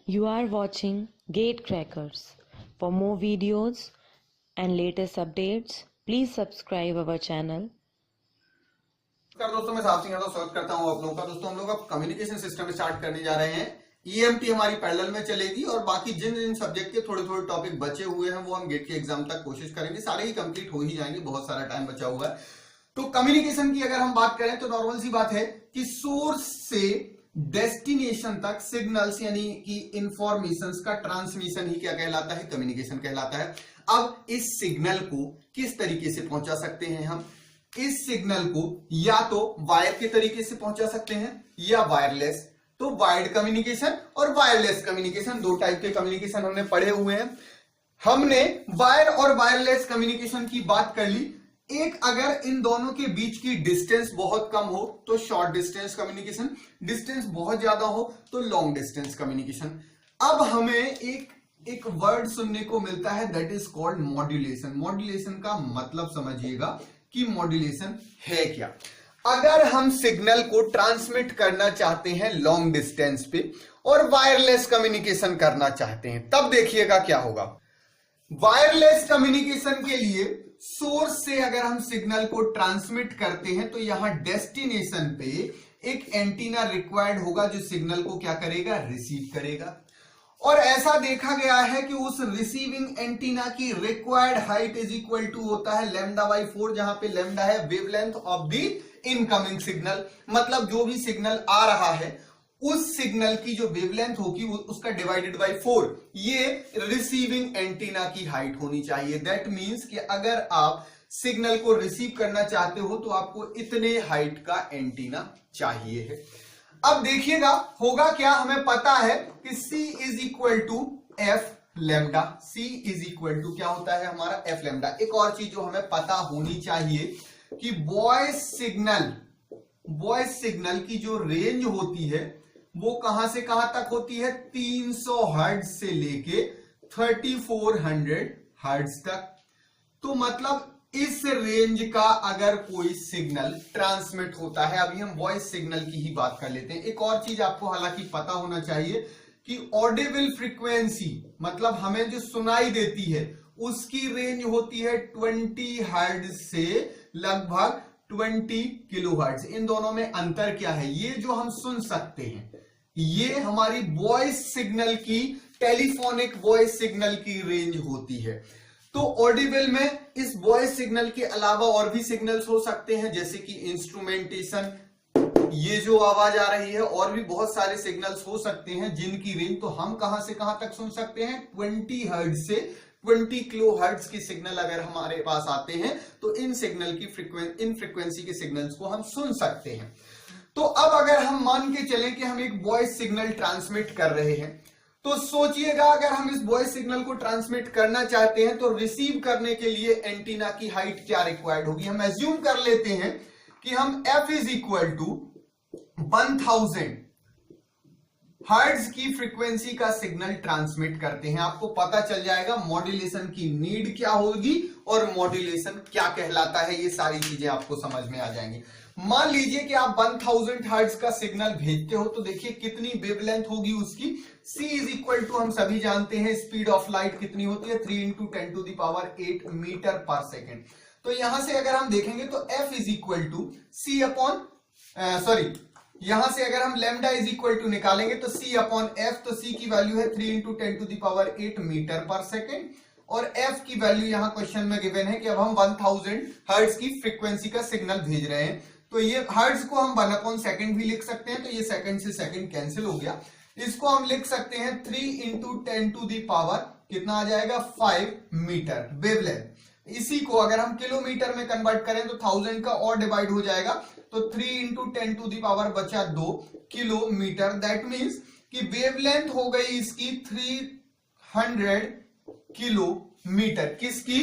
You are watching Gatecrackers. For more videos and latest updates, please subscribe our channel. नमस्कार दोस्तों, मैं साहब सिंह यादव स्वागत करता हूं आप लोगों का। दोस्तों हम लोग अब कम्युनिकेशन सिस्टम स्टार्ट करने जा रहे हैं। ईएमटी हमारी पैरेलल में चलेगी और बाकी जिन जिन सब्जेक्ट के थोड़े थोड़े टॉपिक बचे हुए हैं वो हम गेट के एग्जाम तक कोशिश करेंगे। सारे ही कंप्लीट हो ही जाएंगे, बहुत सारा टाइम बचा हुआ है। तो कम्युनिकेशन की अगर हम बात करें तो नॉर्मल सी बात है कि सोर्स से डेस्टिनेशन तक सिग्नल्स यानी कि इंफॉर्मेशंस का ट्रांसमिशन ही क्या कहलाता है? कम्युनिकेशन कहलाता है। अब इस सिग्नल को किस तरीके से पहुंचा सकते हैं हम? इस सिग्नल को या तो वायर के तरीके से पहुंचा सकते हैं या वायरलेस। तो वायर्ड कम्युनिकेशन और वायरलेस कम्युनिकेशन, दो टाइप के कम्युनिकेशन हमने पढ़े हुए हैं। हमने वायर और वायरलेस कम्युनिकेशन की बात कर ली। एक अगर इन दोनों के बीच की डिस्टेंस बहुत कम हो तो शॉर्ट डिस्टेंस कम्युनिकेशन, डिस्टेंस बहुत ज्यादा हो तो लॉन्ग डिस्टेंस कम्युनिकेशन। अब हमें एक वर्ड सुनने को मिलता है that is called modulation. Modulation का मतलब समझिएगा कि मॉड्यूलेशन है क्या। अगर हम सिग्नल को ट्रांसमिट करना चाहते हैं लॉन्ग डिस्टेंस पे और वायरलेस कम्युनिकेशन करना चाहते हैं, तब देखिएगा क्या होगा। वायरलेस कम्युनिकेशन के लिए सोर्स से अगर हम सिग्नल को ट्रांसमिट करते हैं तो यहां डेस्टिनेशन पे एक एंटीना रिक्वायर्ड होगा जो सिग्नल को क्या करेगा? रिसीव करेगा। और ऐसा देखा गया है कि उस रिसीविंग एंटीना की required height is equal to होता है λ/4, जहां पे लैम्डा है wavelength of the incoming signal. मतलब जो भी सिग्नल आ रहा है उस सिग्नल की जो वेवलेंथ होगी उसका डिवाइडेड बाय 4, ये रिसीविंग एंटीना की हाइट होनी चाहिए। दैट मींस कि अगर आप सिग्नल को रिसीव करना चाहते हो तो आपको इतने हाइट का एंटीना चाहिए है। अब देखिएगा होगा क्या, हमें पता है कि C is equal to F lambda. C is equal to क्या होता है हमारा? F lambda. एक और चीज जो हमें पता होनी चाहिए कि वॉइस सिग्नल की जो रेंज होती है वो कहां से कहां तक होती है? 300 हर्ट्ज से लेके 3400 हर्ट्ज तक। तो मतलब इस रेंज का अगर कोई सिग्नल ट्रांसमिट होता है, अभी हम वॉइस सिग्नल की ही बात कर लेते हैं। एक और चीज आपको हालांकि पता होना चाहिए कि ऑडिबल फ्रीक्वेंसी मतलब हमें जो सुनाई देती है उसकी रेंज होती है 20 हर्ट्ज से लगभग 20 किलो हर्ट्ज। इन दोनों में अंतर क्या है? ये जो हम सुन सकते हैं ये हमारी वॉइस सिग्नल की, टेलीफोनिक वॉइस सिग्नल की रेंज होती है। तो ऑडिबल में इस वॉइस सिग्नल के अलावा और भी सिग्नल्स हो सकते हैं जैसे कि इंस्ट्रूमेंटेशन, ये जो आवाज आ रही है, और भी बहुत सारे सिग्नल्स हो सकते हैं जिनकी रेंज तो हम कहां से कहां तक सुन सकते हैं? 20 हर्ट्ज से 20 किलो हर्ट्ज की सिग्नल अगर हमारे पास आते हैं तो इन सिग्नल की फ्रीक्वेंसी के सिग्नल्स को हम सुन सकते हैं। तो अब अगर हम मान के चलें कि हम एक वॉइस सिग्नल ट्रांसमिट कर रहे हैं तो सोचिएगा अगर हम इस वॉइस सिग्नल को ट्रांसमिट करना चाहते हैं तो रिसीव करने के लिए एंटीना की हाइट क्या रिक्वायर्ड होगी? हम एज्यूम कर लेते हैं कि हम f is equal to 1000 hertz की फ्रीक्वेंसी का सिग्नल ट्रांसमिट करते हैं। आपको पता चल जाएगा मॉड्यूलेशन की नीड क्या होगी और मॉड्यूलेशन क्या कहलाता है। ये सारी चीजें आपको समझ में आ जाएंगी। मान लीजिए कि आप 1000 हर्ट्ज का सिग्नल भेजते हो तो देखिए कितनी वेवलेंथ होगी उसकी। C इज इक्वल टू हम सभी जानते हैं स्पीड ऑफ लाइट कितनी होती है? 3 × 10⁸ मीटर पर सेकेंड। तो यहां से अगर हम देखेंगे तो F is equal to C upon यहां से अगर हम लैम्डा इज इक्वल टू निकालेंगे तो C अपॉन F, तो C की वैल्यू है 3 × 10⁸ मीटर पर सेकेंड और F की वैल्यू यहां क्वेश्चन में गिवन है कि अब हम 1000 हर्ट्ज की फ्रीक्वेंसी का सिग्नल भेज रहे हैं। तो ये हर्ट्ज को हम 1/सेकंड भी लिख सकते हैं, तो ये सेकंड से सेकंड कैंसिल हो गया। इसको हम लिख सकते हैं 3 × 10⁻, कितना आ जाएगा? 5 मीटर वेवलेंथ। इसी को अगर हम किलोमीटर में कन्वर्ट करें तो 1000 का और डिवाइड हो जाएगा, तो 3 × 10⁻ बचा 2 किलोमीटर। दैट मीन्स कि वेवलेंथ हो गई इसकी 300 किलोमीटर। किसकी?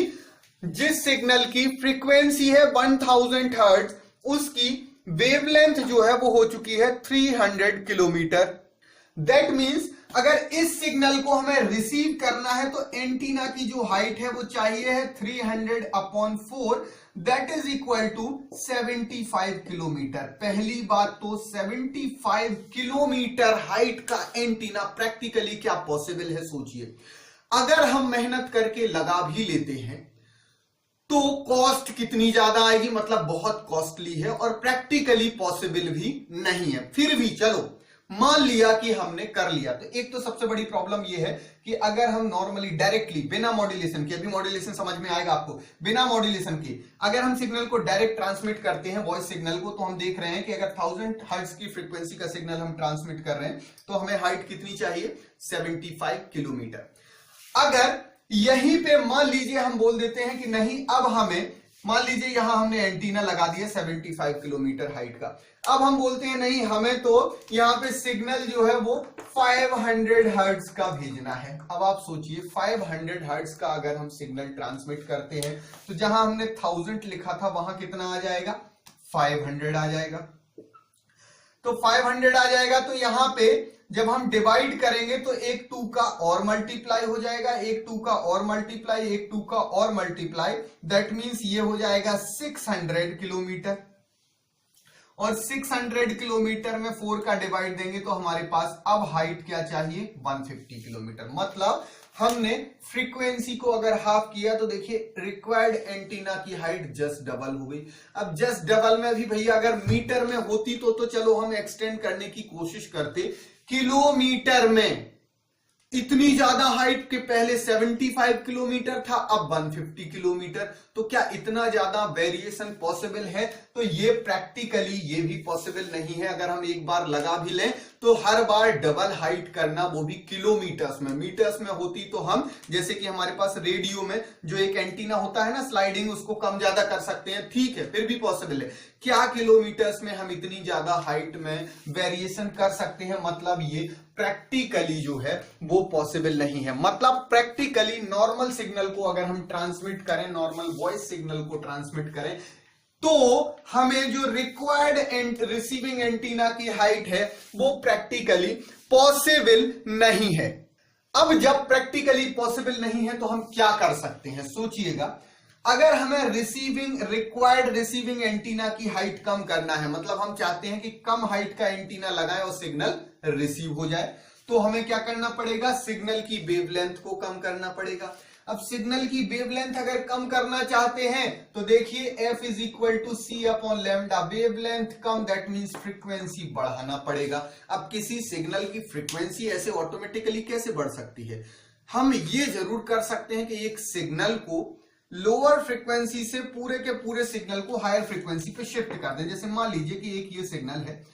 जिस सिग्नल की फ्रीक्वेंसी है 1000 हर्ट्ज उसकी वेवलेंथ जो है वो हो चुकी है 300 किलोमीटर। दैट मीन्स अगर इस सिग्नल को हमें रिसीव करना है तो एंटीना की जो हाइट है वो चाहिए है 300/4। That is equal to 75 kilometre. पहली बात तो 75 किलोमीटर हाइट का एंटीना प्रैक्टिकली क्या पॉसिबल है, सोचिए। अगर हम मेहनत करके लगा भी लेते हैं तो कॉस्ट कितनी ज्यादा आएगी, मतलब बहुत कॉस्टली है और प्रैक्टिकली पॉसिबल भी नहीं है। फिर भी चलो मान लिया कि हमने कर लिया, तो एक तो सबसे बड़ी प्रॉब्लम यह है कि अगर हम नॉर्मली डायरेक्टली बिना मॉड्यूलेशन के, अभी मॉड्यूलेशन समझ में आएगा आपको, बिना मॉड्यूलेशन के अगर हम सिग्नल को डायरेक्ट ट्रांसमिट करते हैं वॉइस सिग्नल को, तो हम देख रहे हैं कि अगर 1000 हर्ट्ज की फ्रीक्वेंसी का सिग्नल हम ट्रांसमिट कर रहे हैं तो हमें हाइट कितनी चाहिए, 75 किलोमीटर। अगर यहीं पे मान लीजिए हम बोल देते हैं कि नहीं, अब हमें मान लीजिए यहां हमने एंटीना लगा दिया 75 किलोमीटर हाइट का, अब हम बोलते हैं नहीं हमें तो यहां पे सिग्नल जो है वो 500 हर्ट्ज का भेजना है। अब आप सोचिए 500 हर्ट्ज का अगर हम सिग्नल ट्रांसमिट करते हैं तो जहां हमने 1000 लिखा था वहां कितना आ जाएगा, 500 आ जाएगा। तो 500 आ जाएगा तो यहां पे जब हम डिवाइड करेंगे तो एक 2 का और मल्टीप्लाई हो जाएगा, एक 2 का और मल्टीप्लाई, एक 2 का और मल्टीप्लाई, दैट मींस ये हो जाएगा 600 किलोमीटर। और 600 किलोमीटर में 4 का डिवाइड देंगे तो हमारे पास अब हाइट क्या चाहिए, 150 किलोमीटर। मतलब हमने फ्रीक्वेंसी को अगर हाफ किया तो देखिए रिक्वायर्ड एंटीना की हाइट जस्ट डबल हो गई। अब जस्ट डबल में भी भैया अगर मीटर में होती तो चलो हम एक्सटेंड करने की कोशिश करते, किलोमीटर में इतनी ज्यादा हाइट के पहले 75 किलोमीटर था, अब 150 किलोमीटर, तो क्या इतना ज्यादा वेरिएशन पॉसिबल है, तो ये प्रैक्टिकली ये भी पॉसिबल नहीं है। अगर हम एक बार लगा भी लें तो हर बार डबल हाइट करना, वो भी किलोमीटर्स में। मीटर्स में होती तो हम, जैसे कि हमारे पास रेडियो में जो एक एंटीना होता है ना स्लाइडिंग, उसको कम ज्यादा कर सकते हैं, ठीक है, फिर भी पॉसिबल है। क्या किलोमीटर्स में हम इतनी ज्यादा हाइट में वेरिएशन कर सकते हैं, मतलब ये प्रैक्टिकली जो है वो पॉसिबल नहीं है। मतलब प्रैक्टिकली नॉर्मल सिग्नल को अगर हम ट्रांसमिट करें, नॉर्मल वॉइस सिग्नल को ट्रांसमिट करें, तो हमें जो रिक्वायर्ड रिसीविंग एंटीना की हाइट है वो प्रैक्टिकली पॉसिबल नहीं है। अब जब प्रैक्टिकली पॉसिबल नहीं है तो हम क्या कर सकते हैं, सोचिएगा। अगर हमें रिक्वायर्ड रिसीविंग एंटीना की हाइट कम करना है, मतलब हम चाहते हैं कि कम हाइट का एंटीना लगाएं और सिग्नल रिसीव हो जाए, तो हमें क्या करना पड़ेगा, सिग्नल की वेवलेंथ को कम करना पड़ेगा। अब सिग्नल की वेवलेंथ अगर कम करना चाहते हैं तो देखिए f is equal to C upon lambda, wavelength कम, दैट मींस फ्रीक्वेंसी बढ़ाना पड़ेगा। अब किसी सिग्नल की फ्रीक्वेंसी ऐसे ऑटोमेटिकली कैसे बढ़ सकती है, हम ये जरूर कर सकते हैं कि एक सिग्नल को लोअर फ्रीक्वेंसी से पूरे के पूरे सिग्नल को हायर फ्रीक्वेंसी पे शिफ्ट कर दें। जैसे मान लीजिए कि एक ये सिग्नल है,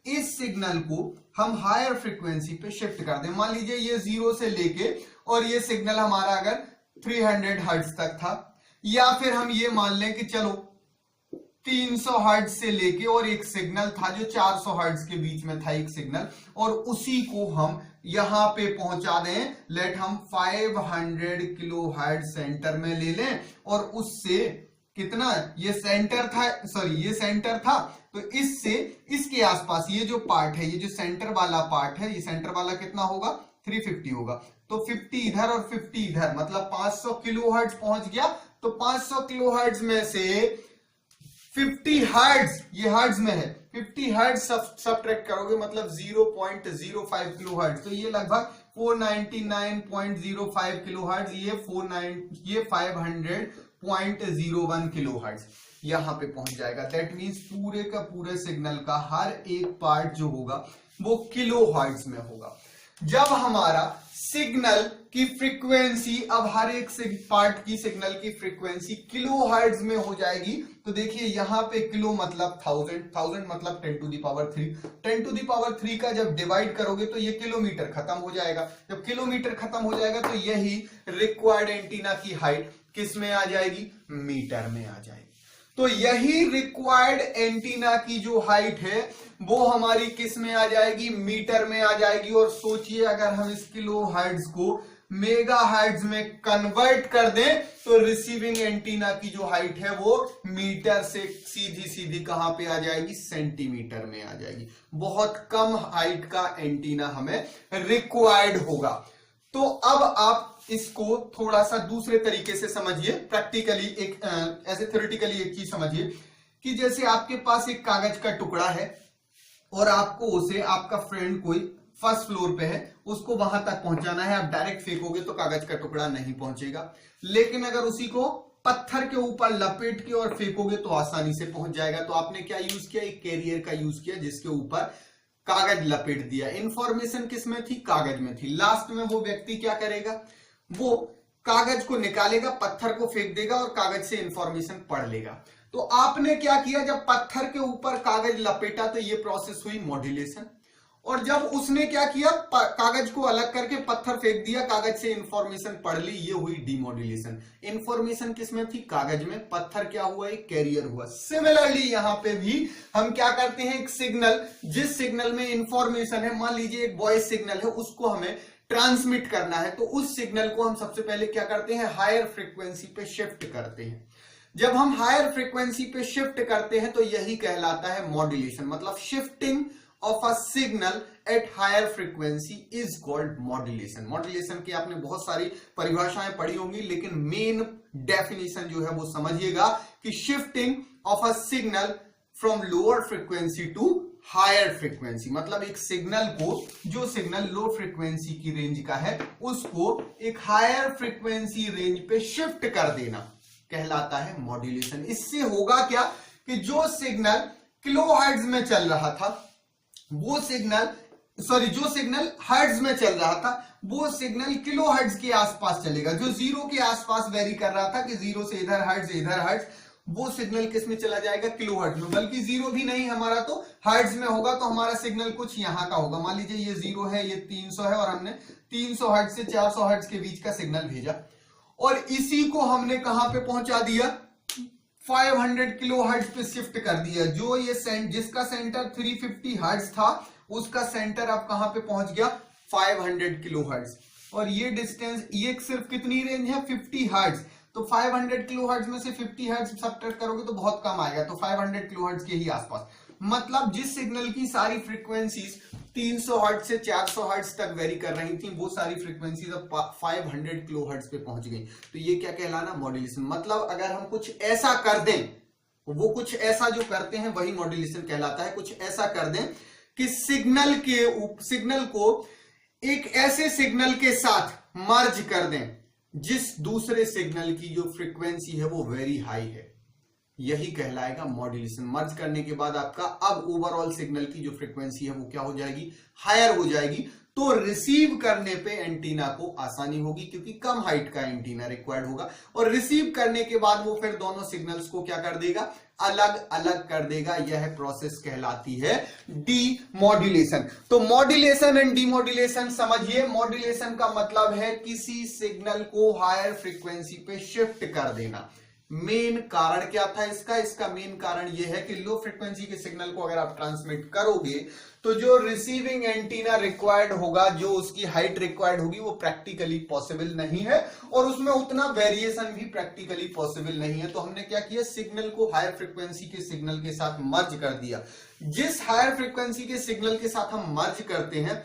इस सिग्नल को हम हायर फ्रीक्वेंसी पे शिफ्ट कर दें। मान लीजिए ये 0 से लेके और ये सिग्नल हमारा अगर 300 हर्ट्ज तक था, या फिर हम ये मान लें कि चलो 300 हर्ट्ज से लेके और एक सिग्नल था जो 400 हर्ट्ज के बीच में था एक सिग्नल, और उसी को हम यहां पे पहुंचा दें। लेट हम 500 किलो हर्ट्ज सेंटर में ले लें, और उससे कितना, ये सेंटर था, सॉरी ये सेंटर था, तो इससे इसके आसपास ये जो पार्ट है, ये जो सेंटर वाला पार्ट है, ये सेंटर वाला कितना होगा, 350 होगा। तो 50 इधर और 50 इधर, मतलब 500 किलो हर्ट्ज पहुंच गया। तो 500 किलो हर्ट्ज में से 50 हर्ट्ज, ये हर्ट्ज में है, 50 हर्ट्ज सब्ट्रैक्ट करोगे मतलब 0.05 किलो हर्ट्ज, तो ये लगभग 499.05 किलो हर्ट्ज, ये 500.01 किलो हर्ट्ज यहां पे पहुंच जाएगा। दैट मींस पूरे का पूरे सिग्नल का हर एक पार्ट जो होगा वो किलो हर्ट्ज में होगा। जब हमारा सिग्नल की फ्रीक्वेंसी, अब हर एक पार्ट की सिग्नल की फ्रीक्वेंसी किलो हर्ट्ज में हो जाएगी, तो देखिए यहां पे किलो मतलब 1000 मतलब 10 to the power 3, 10 to the power 3 का जब डिवाइड करोगे तो ये किलोमीटर खत्म हो जाएगा। जब किलोमीटर खत्म हो जाएगा तो यही रिक्वायर्ड एंटीना की हाइट किस में आ जाएगी, मीटर में आ जाएगी। तो यही रिक्वायर्ड एंटीना की जो हाइट है वो हमारी किस में आ जाएगी, मीटर में आ जाएगी। और सोचिए अगर हम इस किलो हर्ट्ज को मेगा हर्ट्ज में कन्वर्ट कर दें तो रिसीविंग एंटीना की जो हाइट है वो मीटर से सीधी सीधी कहां पे आ जाएगी, सेंटीमीटर में आ जाएगी। बहुत कम हाइट का एंटीना हमें रिक्वायर्ड होगा। तो अब आप इसको थोड़ा सा दूसरे तरीके से समझिए, प्रैक्टिकली एक ऐसे थ्योरेटिकली एक चीज समझिए कि जैसे आपके पास एक कागज का टुकड़ा है और आपको उसे, आपका फ्रेंड कोई फर्स्ट फ्लोर पे है, उसको वहां तक पहुंचाना है। आप डायरेक्ट फेंकोगे तो कागज का टुकड़ा नहीं पहुंचेगा, लेकिन अगर उसी को पत्थर के ऊपर लपेट के और फेंकोगे तो आसानी से पहुंच जाएगा। तो आपने क्या यूज किया, एक कैरियर का यूज किया जिसके ऊपर कागज लपेट दिया। इंफॉर्मेशन किस में थी, कागज में थी। लास्ट में वो व्यक्ति क्या करेगा, वो कागज को निकालेगा, पत्थर को फेंक देगा और कागज से इंफॉर्मेशन पढ़ लेगा। तो आपने क्या किया, जब पत्थर के ऊपर कागज लपेटा तो ये प्रोसेस हुई मॉड्यूलेशन, और जब उसने क्या किया, कागज को अलग करके पत्थर फेंक दिया, कागज से इंफॉर्मेशन पढ़ ली, ये हुई डीमॉड्यूलेशन। इंफॉर्मेशन किसमें थी, कागज में, पत्थर क्या हुआ, एक कैरियर हुआ। सिमिलरली यहां पे भी हम क्या करते हैं, एक सिग्नल, जिस सिग्नल में इंफॉर्मेशन है, मान लीजिए एक वॉइस सिग्नल है, उसको हमें ट्रांसमिट करना है, तो उस सिग्नल को हम सबसे पहले क्या करते हैं, हायर फ्रीक्वेंसी पे शिफ्ट करते हैं। जब हम हायर फ्रीक्वेंसी पे शिफ्ट करते हैं तो यही कहलाता है मॉड्यूलेशन। मतलब shifting of a signal at higher frequency is called modulation. Modulation की आपने बहुत सारी परिभाषाएं पढ़ी होंगी, लेकिन मेन डेफिनेशन जो है वो समझिएगा कि shifting of a signal from lower frequency to higher frequency. मतलब एक सिग्नल को, जो सिग्नल लो फ्रीक्वेंसी की रेंज का है, उसको एक हायर फ्रीक्वेंसी रेंज पे शिफ्ट कर देना कहलाता है मॉड्यूलेशन। इससे होगा क्या कि जो सिग्नल किलोहर्ट्ज में चल रहा था, वो सिग्नल, सॉरी, जो सिग्नल हर्ट्ज में चल रहा था, वो सिग्नल किलोहर्ट्ज के आसपास चलेगा। जो जीरो के आसपास वेरी कर रहा था कि जीरो से इधर हर्ट्ज, इधर हर्ट्ज, वो सिग्नल किस में चला जाएगा, किलोहर्ट्ज में। बल्कि जीरो भी नहीं हमारा तो हर्ट्ज में होगा, तो हमारा सिग्नल कुछ यहां का होगा। मान लीजिए ये जीरो है, ये 300 है, और हमने 300 हर्ट्ज से 400 हर्ट्ज के बीच का सिग्नल भेजा, और इसी को हमने कहां पे पहुंचा दिया, 500 किलो हर्ट्ज पे शिफ्ट कर दिया। जो ये जिसका सेंटर 350 हर्ट्ज था, उसका सेंटर अब कहां पे पहुंच गया, 500 किलो हर्ट्ज। और ये डिस्टेंस, ये सिर्फ कितनी रेंज है, 50 हर्ट्ज। तो 500 किलो हर्ट्ज में से 50 हर्ट्ज सब्ट्रैक्ट करोगे तो बहुत कम आएगा, तो 500 किलो हर्ट्ज के ही आसपास। मतलब जिस सिग्नल की सारी फ्रीक्वेंसीज 300 हर्ट्ज से 400 हर्ट्ज तक वेरी कर रही थी, वो सारी फ्रीक्वेंसीज अब 500 किलो हर्ट्ज पे पहुंच गई। तो ये क्या कहलाना, मॉड्यूलेशन। मतलब अगर हम कुछ ऐसा कर दें, वो कुछ ऐसा जो करते हैं वही मॉड्यूलेशन कहलाता है। कुछ ऐसा कर दें कि सिग्नल को एक ऐसे सिग्नल के साथ मर्ज कर दें जिस दूसरे सिग्नल की जो फ्रीक्वेंसी है वो वेरी हाई है, यही कहलाएगा मॉड्यूलेशन। मर्ज करने के बाद आपका अब ओवरऑल सिग्नल की जो फ्रीक्वेंसी है वो क्या हो जाएगी, हायर हो जाएगी। तो रिसीव करने पे एंटीना को आसानी होगी, क्योंकि कम हाइट का एंटीना रिक्वायर्ड होगा, और रिसीव करने के बाद वो फिर दोनों सिग्नल्स को क्या कर देगा, अलग अलग कर देगा। यह प्रोसेस कहलाती है डीमॉड्यूलेशन। तो मॉड्यूलेशन एंड डीमॉड्यूलेशन समझिए। मॉड्यूलेशन का मतलब है किसी सिग्नल को हायर फ्रीक्वेंसी पे शिफ्ट कर देना। मेन कारण क्या था इसका मेन कारण यह है कि लो फ्रीक्वेंसी के सिग्नल को अगर आप ट्रांसमिट करोगे तो जो रिसीविंग एंटीना रिक्वायर्ड होगा, जो उसकी हाइट रिक्वायर्ड होगी, वो प्रैक्टिकली पॉसिबल नहीं है, और उसमें उतना वेरिएशन भी प्रैक्टिकली पॉसिबल नहीं है। तो हमने क्या किया, सिग्नल को हायर फ्रीक्वेंसी के सिग्नल के साथ मर्ज कर दिया। जिस हायर फ्रीक्वेंसी के सिग्नल के साथ हम मर्ज करते हैं,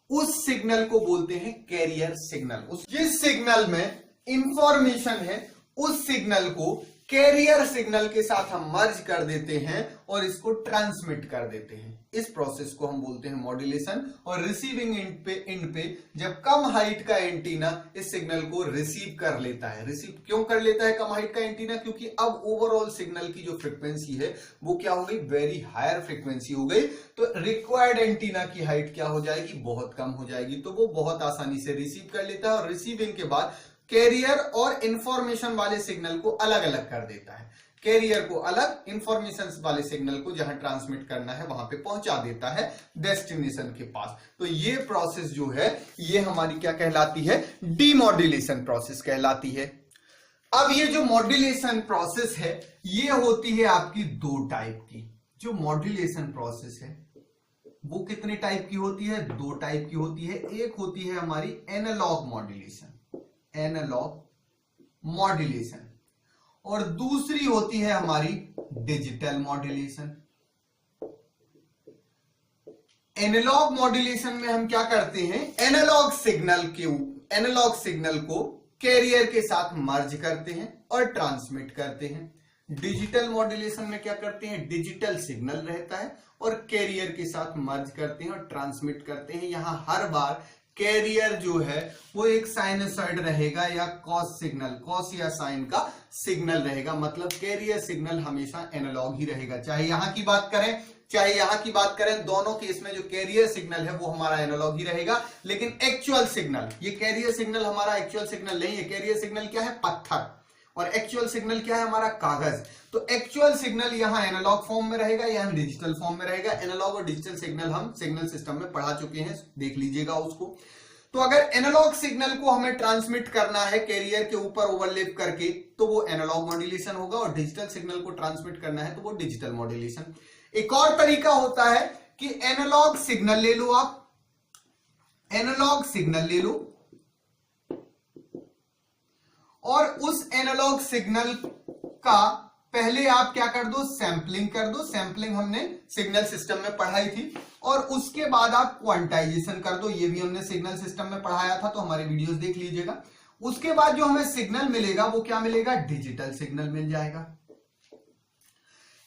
उस सिग्नल को बोलते हैं कैरियर सिग्नल। जिस सिग्नल में इंफॉर्मेशन है, उस सिग्नल को कैरियर सिग्नल के साथ हम मर्ज कर देते हैं और इसको ट्रांसमिट कर देते हैं। इस प्रोसेस को हम बोलते हैं मॉड्यूलेशन। और रिसीविंग एंड पे जब कम हाइट का एंटीना इस सिग्नल को रिसीव कर लेता है। रिसीव क्यों कर लेता है कम हाइट का एंटीना, क्योंकि अब ओवरऑल सिग्नल की जो फ्रीक्वेंसी है वो क्या हो गई, वेरी हायर फ्रीक्वेंसी हो गई। तो रिक्वायर्ड एंटीना की हाइट क्या हो जाएगी, बहुत कम हो जाएगी। तो वो बहुत आसानी से रिसीव कर लेता है और रिसीविंग के बाद कैरियर और इंफॉर्मेशन वाले सिग्नल को अलग अलग कर देता है। कैरियर को अलग, इंफॉर्मेशन वाले सिग्नल को जहां ट्रांसमिट करना है वहां पे पहुंचा देता है डेस्टिनेशन के पास। तो ये प्रोसेस जो है ये हमारी क्या कहलाती है, डीमॉड्यूलेशन प्रोसेस कहलाती है। अब ये जो मॉड्यूलेशन प्रोसेस है ये होती है आपकी दो टाइप की। जो मॉड्यूलेशन प्रोसेस है वो कितने टाइप की होती है, दो टाइप की होती है। एक होती है हमारी एनालॉग मॉड्यूलेशन, एनालॉग मॉड्यूलेशन, और दूसरी होती है हमारी डिजिटल मॉड्यूलेशन। एनालॉग मॉड्यूलेशन में हम क्या करते हैं, एनालॉग एनालॉग सिग्नल को कैरियर के साथ मर्ज करते हैं और ट्रांसमिट करते हैं। डिजिटल मॉड्यूलेशन में क्या करते हैं, डिजिटल सिग्नल रहता है और कैरियर के साथ मर्ज करते हैं और ट्रांसमिट करते हैं। यहां हर बार कैरियर जो है वो एक साइनसॉइड रहेगा या कॉस सिग्नल, कॉस या साइन का सिग्नल रहेगा, मतलब कैरियर सिग्नल हमेशा एनालॉग ही रहेगा। चाहे यहां की बात करें चाहे यहां की बात करें, दोनों केस में जो कैरियर सिग्नल है वो हमारा एनालॉग ही रहेगा। लेकिन एक्चुअल सिग्नल, ये कैरियर सिग्नल हमारा एक्चुअल सिग्नल नहीं है। कैरियर सिग्नल क्या है, पत्थर, और एक्चुअल सिग्नल क्या है हमारा, कागज। तो एक्चुअल सिग्नल यहां एनालॉग फॉर्म में रहेगा, यहां डिजिटल फॉर्म में रहेगा। एनालॉग और डिजिटल सिग्नल हम सिग्नल सिस्टम में पढ़ा चुके हैं, देख लीजिएगा उसको। तो अगर एनालॉग सिग्नल को हमें ट्रांसमिट करना है कैरियर के ऊपर ओवरलैप करके, तो वो एनालॉग मॉड्यूलेशन होगा, और डिजिटल सिग्नल को ट्रांसमिट करना है तो वो डिजिटल मॉड्यूलेशन। एक और तरीका होता है कि एनालॉग सिग्नल ले लो, आप एनालॉग सिग्नल ले लो और उस एनालॉग सिग्नल का पहले आप क्या कर दो, सैंपलिंग कर दो। सैंपलिंग हमने सिग्नल सिस्टम में पढ़ाई थी। और उसके बाद आप क्वांटाइजेशन कर दो, ये भी हमने सिग्नल सिस्टम में पढ़ाया था, तो हमारे वीडियोस देख लीजिएगा। उसके बाद जो हमें सिग्नल मिलेगा वो क्या मिलेगा, डिजिटल सिग्नल मिल जाएगा।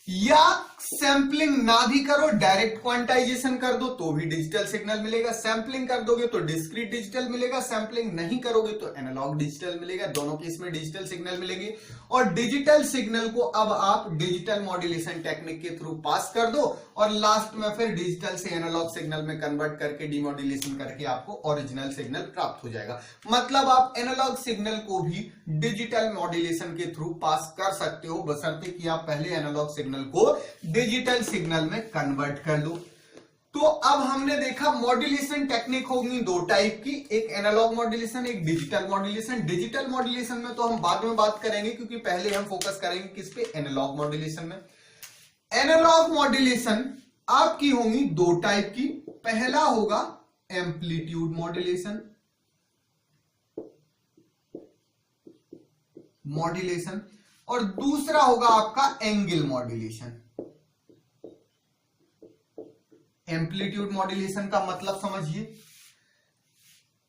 या सैंपलिंग ना भी करो, डायरेक्ट क्वांटाइजेशन कर दो तो भी डिजिटल सिग्नल मिलेगा। सैंपलिंग कर दोगे तो डिस्क्रीट डिजिटल मिलेगा, सैंपलिंग नहीं करोगे तो एनालॉग डिजिटल मिलेगा। दोनों केस में डिजिटल सिग्नल मिलेंगे। और डिजिटल सिग्नल को अब आप डिजिटल मॉड्यूलेशन टेक्निक के थ्रू पास कर दो और लास्ट में फिर डिजिटल से एनालॉग सिग्नल में कन्वर्ट करके डीमॉड्यूलेशन करके आपको ओरिजिनल सिग्नल प्राप्त हो जाएगा। मतलब आप एनालॉग सिग्नल को भी डिजिटल मॉड्यूलेशन के थ्रू पास कर सकते हो, बशर्ते कि आप पहले एनालॉग सिग्नल को डिजिटल सिग्नल में कन्वर्ट कर लो। तो अब हमने देखा मॉड्यूलेशन टेक्निक होगी दो टाइप की, एक एनालॉग मॉड्यूलेशन, एक डिजिटल मॉड्यूलेशन। डिजिटल मॉड्यूलेशन में तो हम बाद में बात करेंगे, क्योंकि पहले हम फोकस करेंगे किस पे, एनालॉग मॉड्यूलेशन में। एनालॉग मॉड्यूलेशन आपकी होंगी दो टाइप की। पहला होगा एम्पलीट्यूड मॉड्यूलेशन, और दूसरा होगा आपका एंगल मॉड्यूलेशन। एम्पलीट्यूड मॉड्यूलेशन का मतलब समझिए,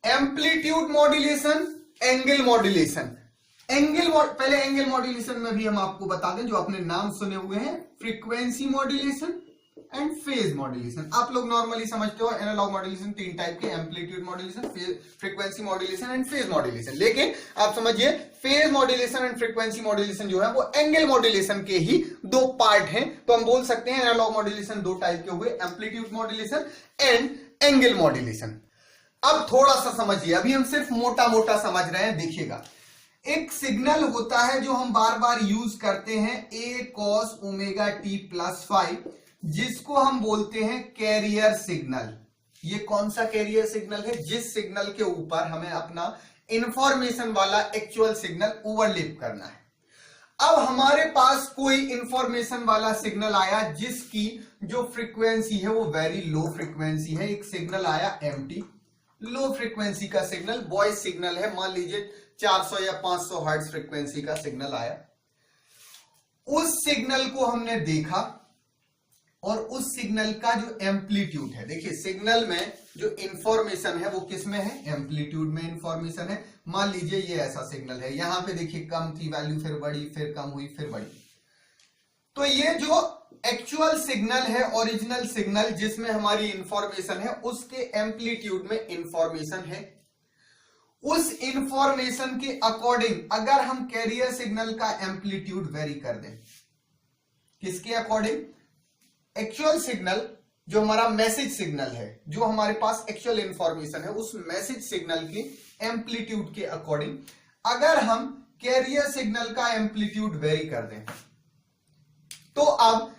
एम्पलीट्यूड मॉड्यूलेशन, एंगल मॉड्यूलेशन। पहले एंगल मॉड्यूलेशन में भी हम आपको बता दें, जो आपने नाम सुने हुए हैं, frequency modulation and phase modulation. आप लोग नॉर्मली समझते हो एनालॉग मॉड्यूलेशन तीन टाइप के, amplitude modulation, frequency modulation and phase modulation. लेकिन आप समझिए phase modulation and frequency modulation जो है वो एंगल मॉड्यूलेशन के ही दो पार्ट हैं। तो हम बोल सकते हैं एनालॉग मॉड्यूलेशन दो टाइप के हुए, amplitude modulation and angle modulation. अब थोड़ा सा समझिए, अभी हम सिर्फ मोटा मोटा समझ रहे हैं, देखिएगा। एक सिग्नल होता है जो हम बार बार यूज करते हैं, a cos omega t plus 5, जिसको हम बोलते हैं कैरियर सिग्नल। ये कौन सा कैरियर सिग्नल है, जिस सिग्नल के ऊपर हमें अपना इंफॉर्मेशन वाला एक्चुअल सिग्नल ओवरलैप करना है। अब हमारे पास कोई इंफॉर्मेशन वाला सिग्नल आया जिसकी जो फ्रीक्वेंसी है वो वेरी लो फ्रीक्वेंसी है। एक सिग्नल आया एम्प्टी, लो फ्रीक्वेंसी का सिग्नल, वॉइस सिग्नल है, मान लीजिए 400 या 500 हर्ट्ज फ्रीक्वेंसी का सिग्नल आया। उस सिग्नल को हमने देखा और उस सिग्नल का जो एम्पलीट्यूड है, देखिए सिग्नल में जो इंफॉर्मेशन है वो किस में है, एम्पलीट्यूड में इंफॉर्मेशन है। मान लीजिए ये ऐसा सिग्नल है, यहां पे देखिए कम थी वैल्यू, फिर बढ़ी, फिर कम हुई, फिर बढ़ी। तो ये जो एक्चुअल सिग्नल है, ओरिजिनल सिग्नल जिसमें हमारी इंफॉर्मेशन है, उसके एम्पलीट्यूड में इंफॉर्मेशन है। उस इंफॉर्मेशन के अकॉर्डिंग अगर हम कैरियर सिग्नल का एम्पलीट्यूड वेरी कर दें, किसके अकॉर्डिंग, एक्चुअल सिग्नल जो हमारा मैसेज सिग्नल है, जो हमारे पास एक्चुअल इंफॉर्मेशन है, उस मैसेज सिग्नल की एम्पलीट्यूड के अकॉर्डिंग अगर हम कैरियर सिग्नल का एम्पलीट्यूड वेरी कर दें, तो अब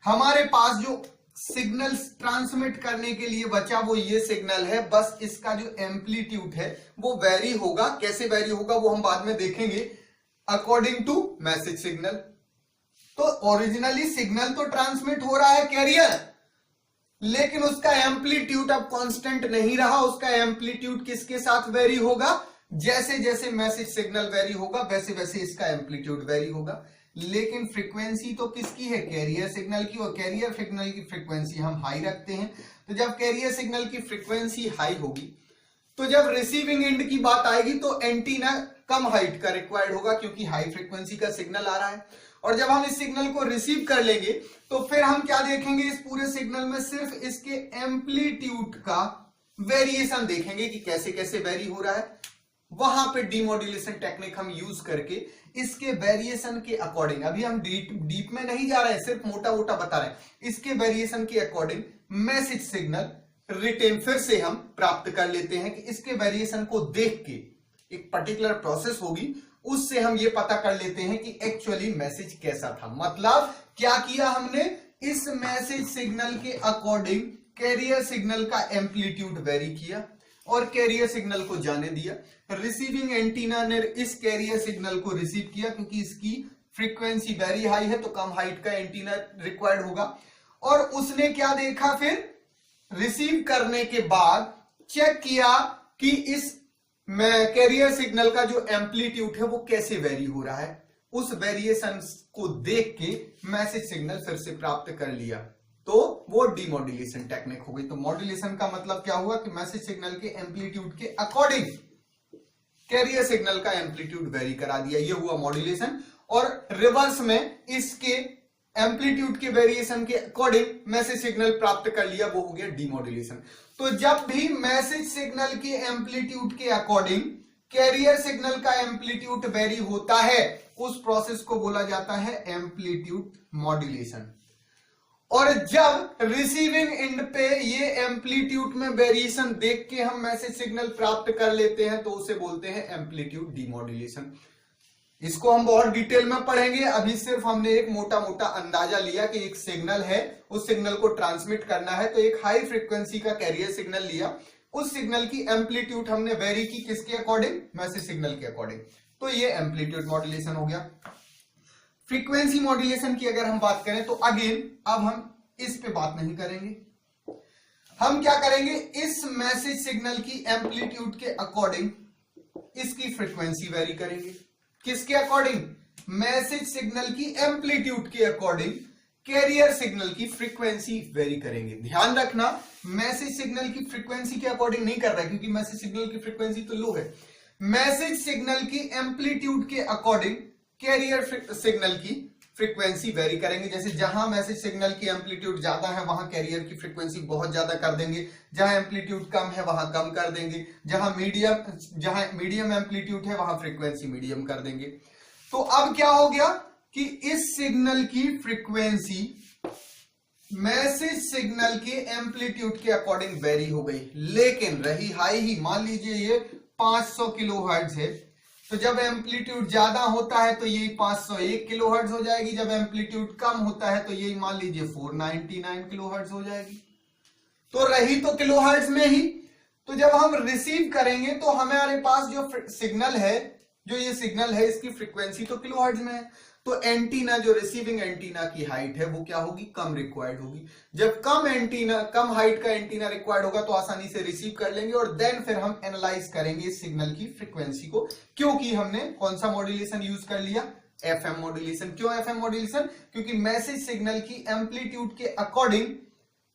हमारे पास जो सिग्नल ट्रांसमिट करने के लिए बचा वो ये सिग्नल है। बस इसका जो एम्पलीट्यूड है वो वेरी होगा। कैसे वेरी होगा वो हम बाद में देखेंगे, अकॉर्डिंग टू मैसेज सिग्नल। तो ओरिजिनली सिग्नल तो ट्रांसमिट हो रहा है कैरियर, लेकिन उसका एम्पलीट्यूड अब कांस्टेंट नहीं रहा। उसका एम्पलीट्यूड किसके साथ वेरी होगा, जैसे जैसे मैसेज सिग्नल वेरी होगा वैसे वैसे इसका एम्पलीट्यूड वेरी होगा। लेकिन फ्रीक्वेंसी तो किसकी है, कैरियर सिग्नल की, और कैरियर सिग्नल की फ्रीक्वेंसी हम हाई रखते हैं। तो जब कैरियर सिग्नल की फ्रीक्वेंसी हाई होगी तो जब रिसीविंग एंड की बात आएगी तो एंटीना कम हाइट का रिक्वायर्ड होगा क्योंकि हाई फ्रीक्वेंसी का सिग्नल आ रहा है। और जब हम इस सिग्नल को रिसीव कर लेंगे तो फिर हम क्या देखेंगे, इस पूरे सिग्नल में सिर्फ इसके एम्पलीट्यूड का वेरिएशन देखेंगे कि कैसे कैसे वेरी हो रहा है। वहां पे डीमॉड्यूलेशन टेक्निक हम यूज करके इसके वेरिएशन के अकॉर्डिंग, अभी हम डीप में नहीं जा रहे हैं, सिर्फ मोटा मोटा बता रहे हैं, इसके वेरिएशन के अकॉर्डिंग मैसेज सिग्नल रिटेन फिर से हम प्राप्त कर लेते हैं कि इसके वेरिएशन को देख के एक पर्टिकुलर प्रोसेस होगी, उससे हम ये पता कर लेते हैं कि एक्चुअली मैसेज कैसा था। मतलब क्या किया हमने, इस मैसेज सिग्नल के अकॉर्डिंग कैरियर सिग्नल का एम्पलीट्यूड वेरी किया और कैरियर सिग्नल को जाने दिया। रिसीविंग एंटीना ने इस कैरियर सिग्नल को रिसीव किया क्योंकि इसकी फ्रीक्वेंसी वेरी हाई है तो कम हाइट का एंटीना रिक्वायर्ड होगा। और उसने क्या देखा, फिर रिसीव करने के बाद चेक किया कि इस कैरियर सिग्नल का जो एम्पलीट्यूड है वो कैसे वेरी हो रहा है। उस वेरिएशन को देख के मैसेज सिग्नल फिर से प्राप्त कर लिया, तो वो डीमॉड्यूलेशन टेक्निक हो गई। तो मॉड्यूलेशन का मतलब क्या हुआ कि मैसेज सिग्नल के एम्पलीट्यूड के अकॉर्डिंग कैरियर सिग्नल का एम्पलीट्यूड वेरी करा दिया, ये हुआ मॉड्यूलेशन। और रिवर्स में इसके एम्पलीट्यूड के वेरिएशन के अकॉर्डिंग मैसेज सिग्नल प्राप्त कर लिया, वो हो गया डीमॉड्यूलेशन। तो जब भी मैसेज सिग्नल के एम्पलीट्यूड के अकॉर्डिंग कैरियर सिग्नल का एम्पलीट्यूड वेरी होता है, उस प्रोसेस को बोला जाता है एम्पलीट्यूड मॉड्यूलेशन। और जब रिसीविंग एंड पे ये एम्पलीट्यूड में वेरिएशन देख के हम मैसेज सिग्नल प्राप्त कर लेते हैं तो उसे बोलते हैं एम्पलीट्यूड डीमॉड्यूलेशन। इसको हम बहुत डिटेल में पढ़ेंगे, अभी सिर्फ हमने एक मोटा मोटा अंदाजा लिया कि एक सिग्नल है, उस सिग्नल को ट्रांसमिट करना है, तो एक हाई फ्रीक्वेंसी का कैरियर सिग्नल लिया, उस सिग्नल की एम्पलीट्यूड हमने वेरी की किसके अकॉर्डिंग, मैसेज सिग्नल के अकॉर्डिंग, तो ये एम्पलीट्यूड मॉड्यूलेशन हो गया। फ्रीक्वेंसी मॉड्यूलेशन की अगर हम बात करें तो अगेन अब हम इस पे बात नहीं करेंगे, हम क्या करेंगे, इस मैसेज सिग्नल की एम्पलीट्यूड के अकॉर्डिंग इसकी फ्रीक्वेंसी वेरी करेंगे। किसके अकॉर्डिंग, मैसेज सिग्नल की एम्पलीट्यूड के अकॉर्डिंग कैरियर सिग्नल की फ्रीक्वेंसी वेरी करेंगे। ध्यान रखना, मैसेज सिग्नल की फ्रीक्वेंसी के अकॉर्डिंग नहीं कर रहा है क्योंकि मैसेज सिग्नल की फ्रीक्वेंसी तो लो है। मैसेज सिग्नल की एम्पलीट्यूड के अकॉर्डिंग कैरियर सिग्नल की फ्रीक्वेंसी वेरी करेंगे। जैसे जहां मैसेज सिग्नल की एम्पलीट्यूड ज्यादा है वहां कैरियर की फ्रीक्वेंसी बहुत ज्यादा कर देंगे, जहां एम्पलीट्यूड कम है वहां कम कर देंगे, जहां मीडियम एम्पलीट्यूड है वहां फ्रीक्वेंसी मीडियम कर देंगे। तो अब क्या हो गया कि इस सिग्नल की फ्रीक्वेंसी मैसेज सिग्नल के एम्पलीट्यूड के अकॉर्डिंग वेरी हो गई, लेकिन रही हाई ही। मान लीजिए ये 500 किलोहर्ट्ज है, तो जब एम्पलीट्यूड ज्यादा होता है तो ये 501 किलोहर्ट्ज हो जाएगी, जब एम्पलीट्यूड कम होता है तो ये मान लीजिए 499 किलोहर्ट्ज हो जाएगी। तो रही तो किलोहर्ट्ज में ही। तो जब हम रिसीव करेंगे तो हमारे पास जो सिग्नल है, जो ये सिग्नल है, इसकी फ्रीक्वेंसी तो किलोहर्ट्ज में है, तो एंटीना, जो रिसीविंग एंटीना की हाइट है वो क्या होगी, कम रिक्वायर्ड होगी। जब कम हाइट का एंटीना रिक्वायर्ड होगा तो आसानी से रिसीव कर लेंगे और देन फिर हम एनालाइज करेंगे इस सिग्नल की फ्रीक्वेंसी को, क्योंकि हमने कौन सा मॉड्यूलेशन यूज कर लिया, एफएम मॉड्यूलेशन। क्यों एफएम मॉड्यूलेशन, क्योंकि मैसेज सिग्नल की एम्पलीट्यूड के अकॉर्डिंग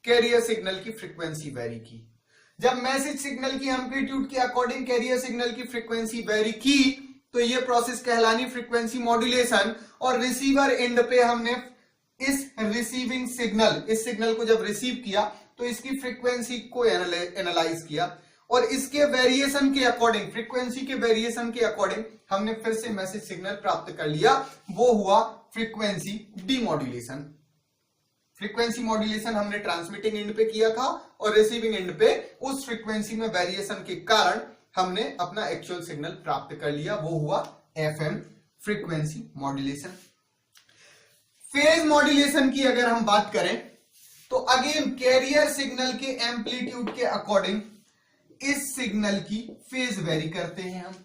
कैरियर सिग्नल की फ्रीक्वेंसी वेरी की। जब मैसेज सिग्नल की एम्पलीट्यूड के अकॉर्डिंग कैरियर सिग्नल की फ्रीक्वेंसी वेरी की तो ये प्रोसेस कहलानी फ्रीक्वेंसी मॉड्यूलेशन। और रिसीवर एंड पे हमने इस रिसीविंग सिग्नल, इस सिग्नल को जब रिसीव किया तो इसकी फ्रीक्वेंसी को एनालाइज किया और इसके वेरिएशन के अकॉर्डिंग, फ्रीक्वेंसी के वेरिएशन के अकॉर्डिंग हमने फिर से मैसेज सिग्नल प्राप्त कर लिया, वो हुआ फ्रीक्वेंसी डीमॉड्यूलेशन। फ्रीक्वेंसी मॉड्यूलेशन हमने ट्रांसमिटिंग एंड पे किया था और रिसीविंग एंड पे उस फ्रीक्वेंसी में वेरिएशन के कारण हमने अपना एक्चुअल सिग्नल प्राप्त कर लिया, वो हुआ FM frequency modulation. Phase modulation की अगर हम बात करें तो अगेन कैरियर सिग्नल के एम्पलीट्यूड के अकॉर्डिंग इस सिग्नल की फेज वेरी करते हैं हम।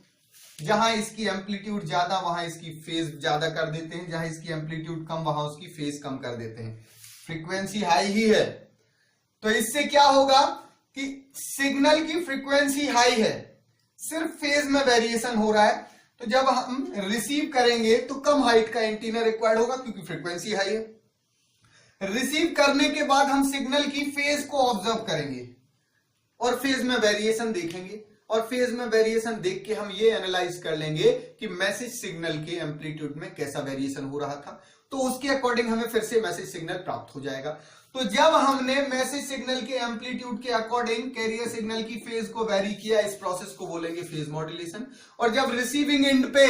जहां इसकी एम्पलीट्यूड ज्यादा वहां इसकी फेज ज्यादा कर देते हैं, जहां इसकी एम्पलीट्यूड कम वहां उसकी फेज कम कर देते हैं। फ्रीक्वेंसी हाई ही है तो इससे क्या होगा कि सिग्नल की फ्रीक्वेंसी हाई है, सिर्फ फेज में वेरिएशन हो रहा है, तो जब हम रिसीव करेंगे तो कम हाइट का एंटीना रिक्वायर्ड होगा क्योंकि फ्रीक्वेंसी हाई है। रिसीव करने के बाद हम सिग्नल की फेज को ऑब्जर्व करेंगे और फेज में वेरिएशन देखेंगे और फेज में वेरिएशन देख के हम ये एनालाइज कर लेंगे कि मैसेज सिग्नल के एम्पलीट्यूड में कैसा वेरिएशन हो रहा था, तो उसके अकॉर्डिंग हमें फिर से मैसेज सिग्नल प्राप्त हो जाएगा। तो जब हमने मैसेज सिग्नल के एम्पलीट्यूड के अकॉर्डिंग कैरियर सिग्नल की फेज को वेरी किया, इस प्रोसेस को बोलेंगे फेज मॉड्यूलेशन। और जब रिसीविंग एंड पे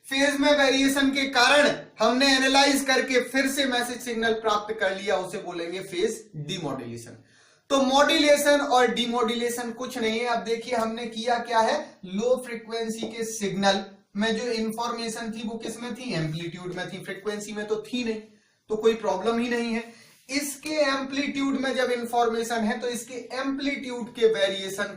फेज में वेरिएशन के कारण हमने एनालाइज करके फिर से मैसेज सिग्नल प्राप्त कर लिया, उसे बोलेंगे फेज डीमॉड्यूलेशन। तो मॉड्यूलेशन और डीमॉड्यूलेशन कुछ नहीं है। अब देखिए हमने किया क्या है, लो फ्रीक्वेंसी के सिग्नल में जो इंफॉर्मेशन थी वो किस में थी, एम्पलीट्यूड में थी, फ्रीक्वेंसी में तो थी नहीं, तो कोई प्रॉब्लम ही नहीं है। इसके एम्पलीट्यूड में जब इंफॉर्मेशन है तो इसके एम्पलीट्यूड के वेरिएशन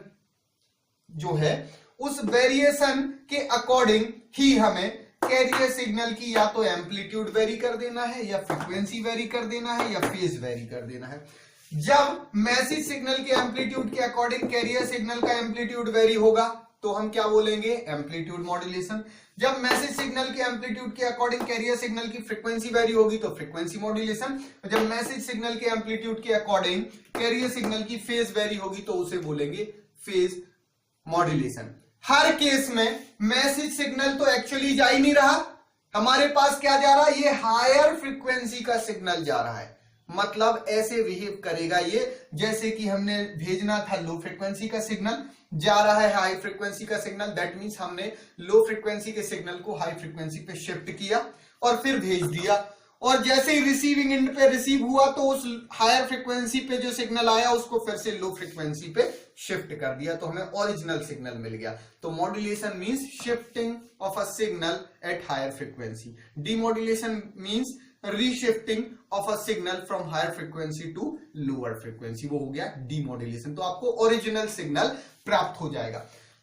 जो है उस वेरिएशन के अकॉर्डिंग ही हमें कैरियर सिग्नल की या तो एम्पलीट्यूड वेरी कर देना है, या फ्रीक्वेंसी वेरी कर देना है, या फेज वेरी कर देना है। जब मैसेज सिग्नल के एम्पलीट्यूड के अकॉर्डिंग कैरियर सिग्नल का एम्पलीट्यूड वेरी होगा तो हम क्या बोलेंगे, एम्पलीट्यूड मॉड्यूलेशन। जब मैसेज सिग्नल के एम्पलीट्यूड के अकॉर्डिंग कैरियर सिग्नल की फ्रीक्वेंसी वेरी होगी तो फ्रीक्वेंसी मॉड्यूलेशन। जब मैसेज सिग्नल के एम्पलीट्यूड के अकॉर्डिंग कैरियर सिग्नल की फेज वेरी होगी तो उसे बोलेंगे फेज मॉड्यूलेशन। हर केस में मैसेज सिग्नल तो एक्चुअली जा ही नहीं रहा, हमारे पास क्या जा रहा है, ये हायर फ्रीक्वेंसी का सिग्नल जा रहा है। मतलब ऐसे बिहेव करेगा ये जैसे कि हमने भेजना था लो फ्रीक्वेंसी का सिग्नल, जा रहा है हाई फ्रीक्वेंसी का सिग्नल। दैट मींस हमने लो फ्रीक्वेंसी के सिग्नल को हाई फ्रीक्वेंसी पे शिफ्ट किया और फिर भेज दिया, और जैसे ही रिसीविंग एंड पे रिसीव हुआ तो उस हायर फ्रीक्वेंसी पे जो सिग्नल आया उसको फिर से लो फ्रीक्वेंसी पे शिफ्ट कर दिया, तो हमें ओरिजिनल सिग्नल मिल गया। तो modulation means shifting of a signal at higher frequency, demodulation means reshifting of a signal from higher frequency to lower frequency, वो हो गया डीमॉड्यूलेशन। तो आपको ओरिजिनल सिग्नल प्राप्त हो जाएगा।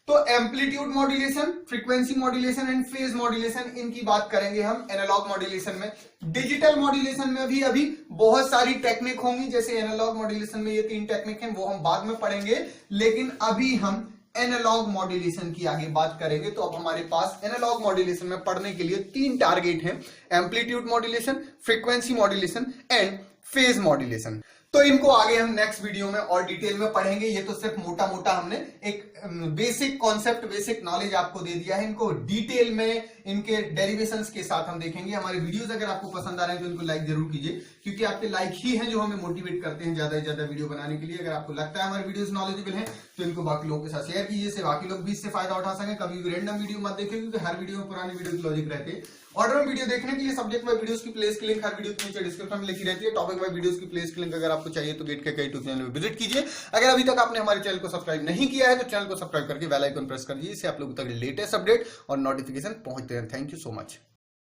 तो amplitude modulation, frequency modulation and phase modulation, इनकी बात करेंगे हम एनालॉग मॉड्यूलेशन में। डिजिटल मॉड्यूलेशन में भी अभी बहुत सारी टेक्निक होंगी, जैसे एनालॉग मॉड्यूलेशन में ये 3 टेक्निक हैं, वो हम बाद में पढ़ेंगे, लेकिन अभी हम एनालॉग मॉड्यूलेशन की आगे बात करेंगे। तो अब हमारे पास एनालॉग मॉड्यूलेशन में पढ़ने के लिए 3 टारगेट हैं, amplitude modulation, frequency modulation and phase modulation. तो इनको आगे हम नेक्स्ट वीडियो में और डिटेल में पढ़ेंगे। ये तो सिर्फ मोटा मोटा हमने एक बेसिक कॉन्सेप्ट, बेसिक नॉलेज आपको दे दिया है। इनको डिटेल में इनके डेरिवेशंस के साथ हम देखेंगे। हमारे वीडियोस अगर आपको पसंद आ रहे हैं तो इनको लाइक जरूर कीजिए, क्योंकि आपके लाइक ही हैं जो हमें मोटिवेट करते हैं ज्यादा से ज्यादा वीडियो बनाने के लिए। अगर आपको लगता है हमारे वीडियोस नॉलेजेबल हैं तो इनको बाकी लोगों के साथ शेयर कीजिए, से बाकी लोग भी इससे फायदा उठा सकें। कभी भी रैंडम वीडियो मत देखिए, क्योंकि हर वीडियो में पुरानी वीडियो की लॉजिक रहते हैं। ऑर्डर में वीडियो देखने के लिए सब्जेक्ट वाइज वीडियोस की प्लेलिस्ट की लिंक हर वीडियो के नीचे डिस्क्रिप्शन में लिखी रहती है। टॉपिक वाइज वीडियोस की प्लेलिस्ट की लिंक अगर आपको चाहिए तो गेट के यूट्यूब चैनल पर विजिट कीजिए। अगर अभी तक आपने हमारे चैनल को सब्सक्राइब नहीं किया है तो चैनल को सब्सक्राइब करके बेल आइकन प्रेस कर दीजिए, इससे आप लोगों तक लेटेस्ट अपडेट और नोटिफिकेशन पहुंचते हैं। Thank you so much.